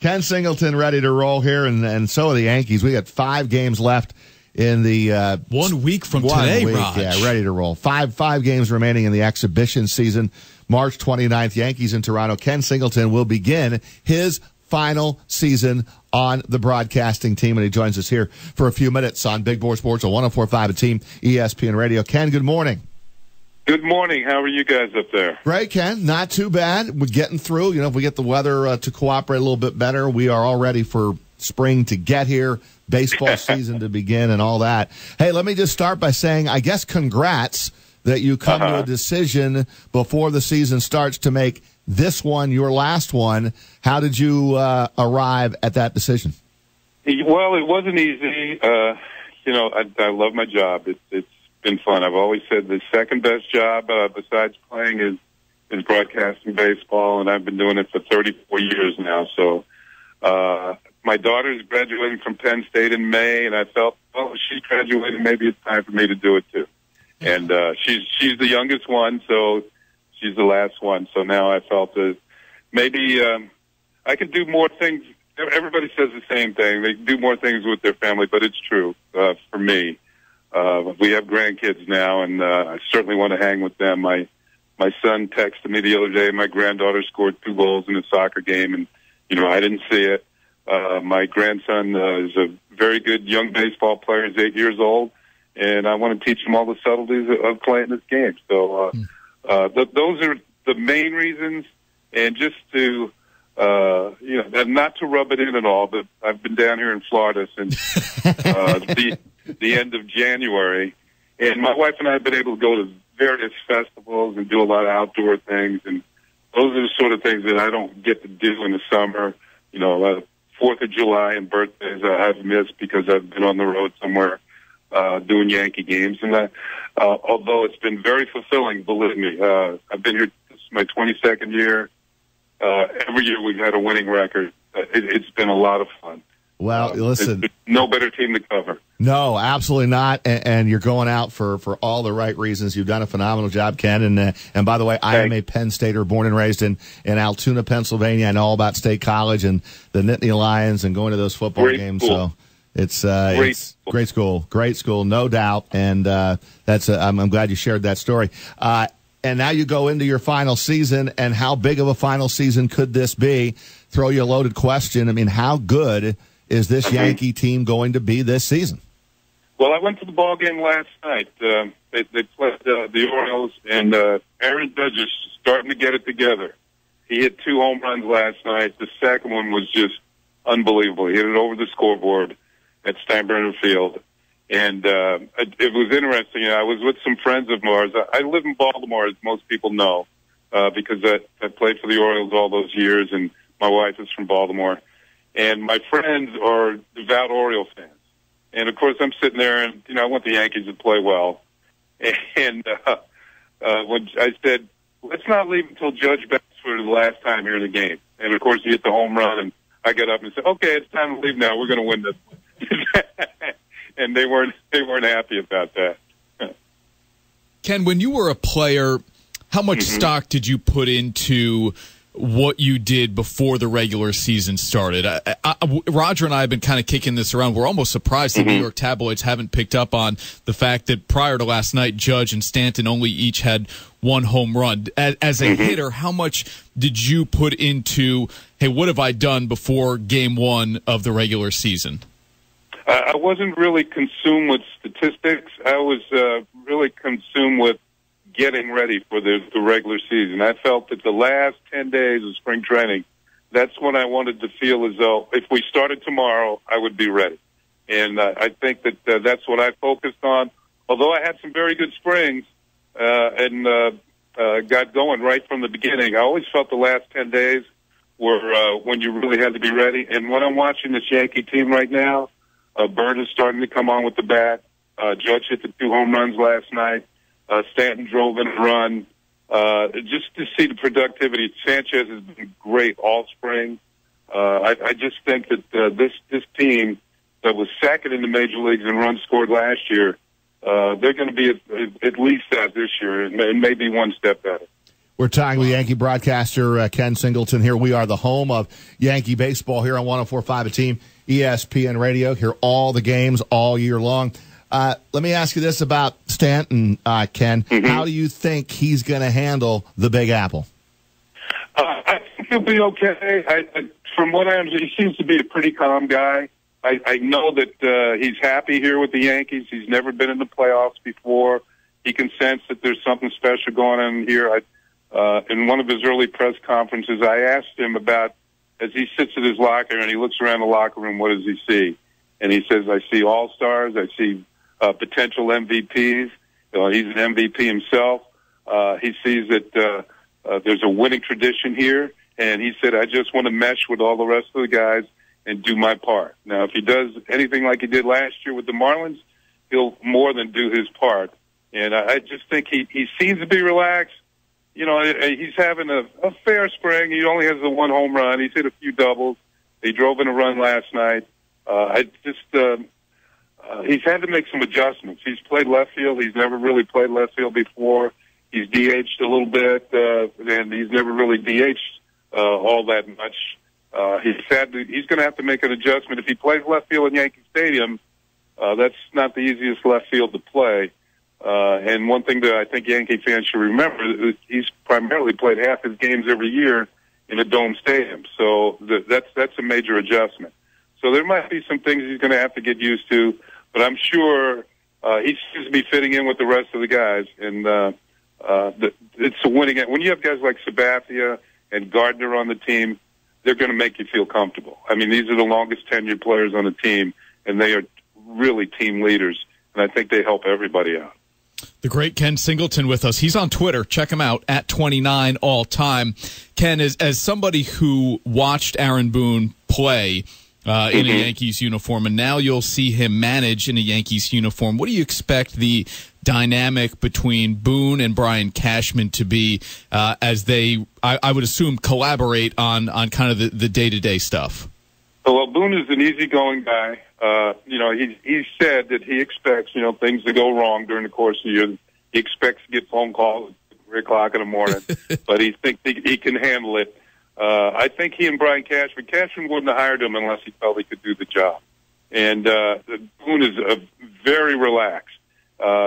Ken Singleton ready to roll here, and so are the Yankees. We got 5 games left in the 1 week from today, Raj. Yeah, ready to roll. Five games remaining in the exhibition season. March 29th, Yankees in Toronto. Ken Singleton will begin his final season on the broadcasting team, and he joins us here for a few minutes on Big Board Sports on 104.5 A Team ESPN Radio. Ken, good morning. Good morning. How are you guys up there? Great, Ken. Not too bad. We're getting through. If we get the weather to cooperate a little bit better, we are all ready for spring to get here, baseball season to begin, and all that. Hey, let me just start by saying, I guess, congrats that you come to a decision before the season starts to make this one your last one. How did you arrive at that decision? Well, it wasn't easy. I love my job. It's been fun. I've always said the second best job besides playing is broadcasting baseball, and I've been doing it for 34 years now. So my daughter's graduating from Penn State in May, and I felt, well, she's graduating. Maybe it's time for me to do it too. And she's the youngest one, so she's the last one. So now I felt that maybe I could do more things. Everybody says the same thing. They do more things with their family, but it's true for me. We have grandkids now, and I certainly want to hang with them. My son texted me the other day. My granddaughter scored 2 goals in a soccer game, and I didn't see it. My grandson is a very good young baseball player. He's 8 years old, and I want to teach him all the subtleties of playing this game. So those are the main reasons, and just to not to rub it in at all, but I've been down here in Florida since the end of January, and my wife and I have been able to go to various festivals and do a lot of outdoor things, and those are the sort of things that I don't get to do in the summer. 4th of July and birthdays I've missed because I've been on the road somewhere doing Yankee games, and although it's been very fulfilling, believe me, I've been here, this is my 22nd year. Every year we've had a winning record. It's been a lot of fun. Well, listen, no better team to cover. No, absolutely not. And you're going out for all the right reasons. You've done a phenomenal job, Ken. And by the way, I am a Penn Stater, born and raised in Altoona, Pennsylvania. I know all about State College and the Nittany Lions and going to those football games. School. So it's great school, no doubt. And I'm glad you shared that story. And now you go into your final season, and how big of a final season could this be? Throw you a loaded question. I mean, how good is this Yankee team going to be this season? Well, I went to the ball game last night. They played the Orioles, and Aaron Judge is starting to get it together. He hit 2 home runs last night. The second one was just unbelievable. He hit it over the scoreboard at Steinbrenner Field. And it was interesting. I was with some friends of ours. I live in Baltimore, as most people know, because I played for the Orioles all those years, and my wife is from Baltimore. And my friends are devout Oriole fans. And, of course, I'm sitting there, and, I want the Yankees to play well. And when I said, let's not leave until Judge bats for the last time here in the game. And, of course, he hit the home run, and I got up and said, okay, it's time to leave now. We're going to win this. And they weren't happy about that. Ken, when you were a player, how much stock did you put into what you did before the regular season started? Roger and I have been kind of kicking this around. We're almost surprised the New York tabloids haven't picked up on the fact that prior to last night, Judge and Stanton only each had 1 home run. As a hitter, how much did you put into, hey, what have I done before game 1 of the regular season? I wasn't really consumed with statistics. I was really consumed with getting ready for the regular season. I felt that the last 10 days of spring training, that's when I wanted to feel as though if we started tomorrow, I would be ready. And I think that that's what I focused on. Although I had some very good springs and got going right from the beginning, I always felt the last 10 days were when you really had to be ready. And when I'm watching this Yankee team right now, Bird is starting to come on with the bat. Judge hit the 2 home runs last night. Stanton drove in a run. Just to see the productivity. Sanchez has been great all spring. I just think that this team that was second in the major leagues in runs scored last year, they're going to be at least that this year, and maybe one step better. We're talking with Yankee broadcaster Ken Singleton here. We are the home of Yankee baseball here on 104.5 A Team, ESPN Radio. Hear all the games all year long. Let me ask you this about Stanton, Ken. Mm-hmm. How do you think he's going to handle the Big Apple? I think he'll be okay. From what I understand, he seems to be a pretty calm guy. I know that he's happy here with the Yankees. He's never been in the playoffs before. He can sense that there's something special going on here. In one of his early press conferences, I asked him about, as he sits at his locker and he looks around the locker room, what does he see? And he says, I see all-stars. I see potential MVPs. He's an MVP himself. He sees that there's a winning tradition here. And he said, I just want to mesh with all the rest of the guys and do my part. Now, if he does anything like he did last year with the Marlins, he'll more than do his part. And I just think he seems to be relaxed. He's having a fair spring. He only has the one home run. He's hit a few doubles. He drove in a run last night. He's had to make some adjustments. He's played left field. He's never really played left field before. He's DH'd a little bit, and he's never really DH'd all that much. He's going to have to make an adjustment. If he plays left field in Yankee Stadium, that's not the easiest left field to play. And one thing that I think Yankee fans should remember is he's primarily played half his games every year in a dome stadium. So that's a major adjustment. So there might be some things he's going to have to get used to, but I'm sure he seems to be fitting in with the rest of the guys. And it's a winning. When you have guys like Sabathia and Gardner on the team, they're going to make you feel comfortable. I mean, these are the longest tenured players on the team, and they are really team leaders, and I think they help everybody out. The great Ken Singleton with us. He's on Twitter. Check him out, at 29alltime. Ken, as somebody who watched Aaron Boone play in a Yankees uniform, and now you'll see him manage in a Yankees uniform, what do you expect the dynamic between Boone and Brian Cashman to be as they, I would assume, collaborate on kind of the day-to-day stuff? Well, Boone is an easygoing guy. He said that he expects, things to go wrong during the course of the year. He expects to get phone calls at 3 o'clock in the morning, but he thinks he can handle it. I think he and Brian Cashman wouldn't have hired him unless he felt he could do the job. And Boone is very relaxed.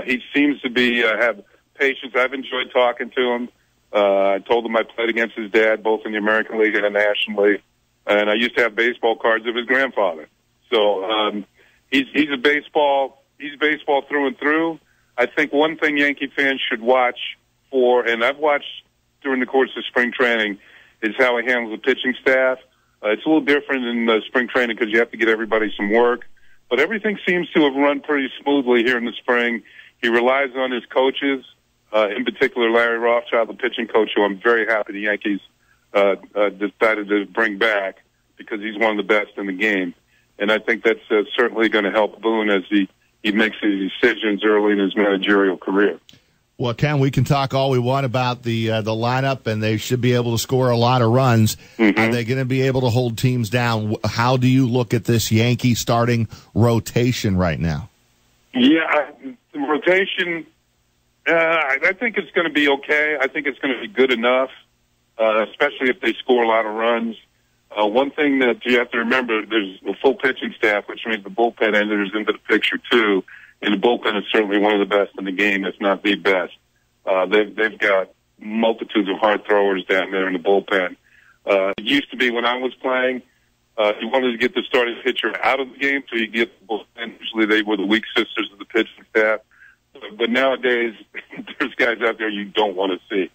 He seems to be have patience. I've enjoyed talking to him. I told him I played against his dad, both in the American League and the National League. And I used to have baseball cards of his grandfather. So he's baseball through and through. I think one thing Yankee fans should watch for, and I've watched during the course of spring training, is how he handles the pitching staff. It's a little different in spring training because you have to get everybody some work. But everything seems to have run pretty smoothly here in the spring. He relies on his coaches, in particular Larry Rothschild, the pitching coach, who I'm very happy the Yankees decided to bring back because he's one of the best in the game. And I think that's certainly going to help Boone as he makes his decisions early in his managerial career. Well, Ken, we can talk all we want about the lineup, and they should be able to score a lot of runs. Are they going to be able to hold teams down? How do you look at this Yankee starting rotation right now? Yeah, the rotation, I think it's going to be okay. I think it's going to be good enough, especially if they score a lot of runs. One thing that you have to remember, there's a full pitching staff, which means the bullpen enters into the picture too. And the bullpen is certainly one of the best in the game, if not the best. They've got multitudes of hard throwers down there in the bullpen. It used to be when I was playing, you wanted to get the starting pitcher out of the game so you get the bullpen. Usually they were the weak sisters of the pitching staff. But nowadays, there's guys out there you don't want to see.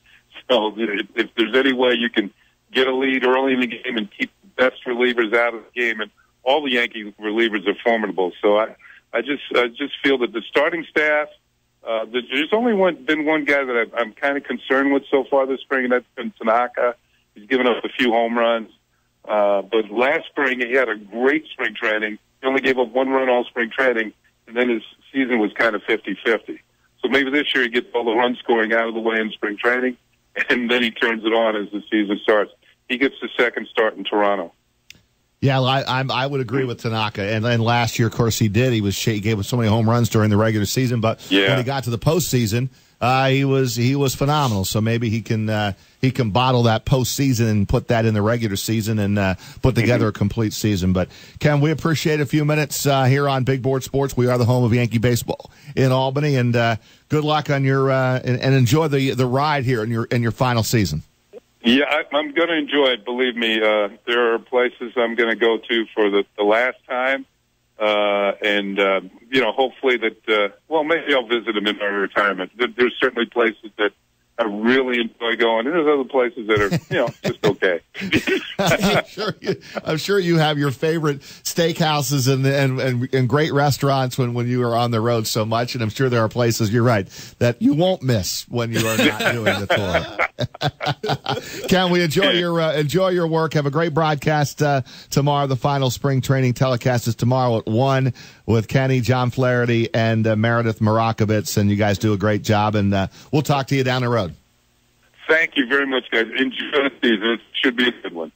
So if there's any way you can get a lead early in the game and keep the best relievers out of the game, and all the Yankee relievers are formidable. So I just feel that the starting staff, there's only been one guy that I'm kind of concerned with so far this spring, and that's been Tanaka. He's given up a few home runs. But last spring, he had a great spring training. He only gave up 1 run all spring training, and then his season was kind of 50-50. So maybe this year he gets all the run scoring out of the way in spring training, and then he turns it on as the season starts. He gets the second start in Toronto. Yeah, I would agree with Tanaka. And then last year, of course, he did. He gave us so many home runs during the regular season, but when he got to the postseason, he was phenomenal. So maybe he can bottle that postseason and put that in the regular season and put together a complete season. But Ken, we appreciate a few minutes here on Big Board Sports. We are the home of Yankee baseball in Albany, and good luck on your and enjoy the ride here in your final season. Yeah, I'm going to enjoy it. Believe me, there are places I'm going to go to for the last time, and hopefully that. Well, maybe I'll visit them in my retirement. There's certainly places that I really enjoy going, and there's other places that are just okay. I'm sure you have your favorite steakhouses and great restaurants when you are on the road so much, and I'm sure there are places, you're right, that you won't miss when you are not doing the tour. Ken, we enjoy your work. Have a great broadcast tomorrow. The final spring training telecast is tomorrow at 1 with Kenny, John Flaherty, and Meredith Marakovitz, and you guys do a great job, and we'll talk to you down the road. Thank you very much, guys. Enjoy the season. It should be a good one.